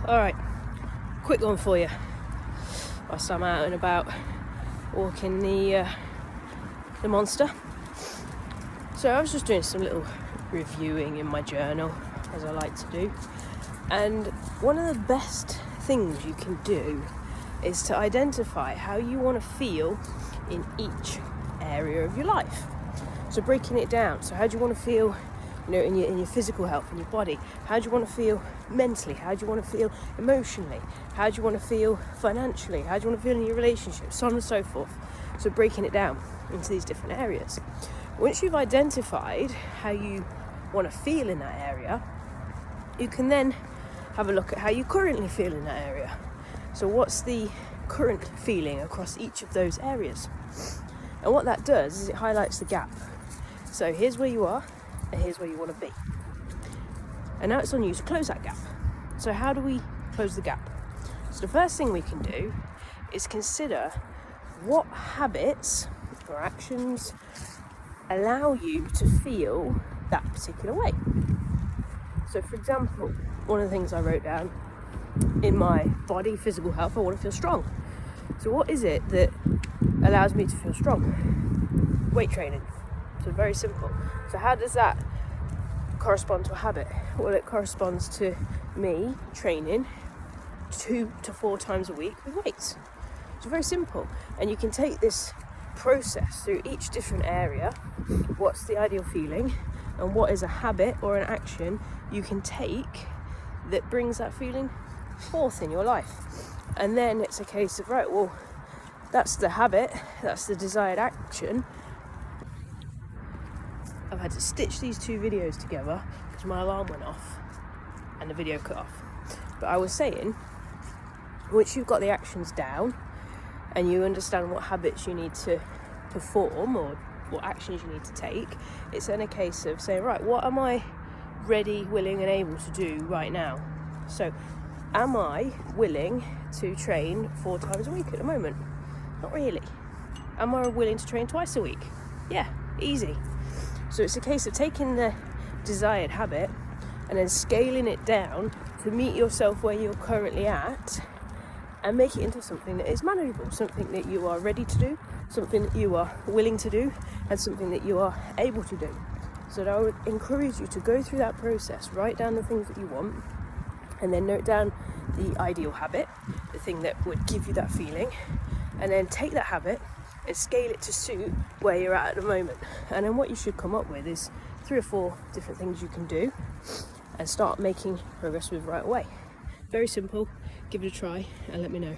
Alright, quick one for you. Whilst I'm out and about walking the monster. So I was just doing some little reviewing in my journal, as I like to do. And one of the best things you can do is to identify how you want to feel in each area of your life. So breaking it down. So how do you want to feel, in your physical health, in your body? How do you want to feel mentally? How do you want to feel emotionally? How do you want to feel financially? How do you want to feel in your relationships? So on and so forth. So breaking it down into these different areas. Once you've identified how you want to feel in that area, you can then have a look at how you currently feel in that area. So what's the current feeling across each of those areas? And what that does is it highlights the gap. So here's where you are, and here's where you want to be. And now it's on you to close that gap. So how do we close the gap? So the first thing we can do is consider what habits or actions allow you to feel that particular way. So for example, one of the things I wrote down in my body, physical health, I want to feel strong. So what is it that allows me to feel strong? Weight training. So very simple. So how does that correspond to a habit? Well, it corresponds to me training 2 to 4 times a week with weights. So very simple. And you can take this process through each different area. What's the ideal feeling? And what is a habit or an action you can take that brings that feeling forth in your life? And then it's a case of, right, well, that's the habit, that's the desired action. I've had to stitch these 2 videos together because my alarm went off and the video cut off. But I was saying, once you've got the actions down and you understand what habits you need to perform or what actions you need to take, it's then a case of saying, right, what am I ready, willing and able to do right now? So am I willing to train 4 times a week at the moment? Not really. Am I willing to train twice a week? Yeah, easy. So it's a case of taking the desired habit and then scaling it down to meet yourself where you're currently at and make it into something that is manageable, something that you are ready to do, something that you are willing to do, and something that you are able to do. So I would encourage you to go through that process, write down the things that you want, and then note down the ideal habit, the thing that would give you that feeling, and then take that habit and scale it to suit where you're at the moment. And then what you should come up with is 3 or 4 different things you can do and start making progress with right away. Very simple. Give it a try and let me know.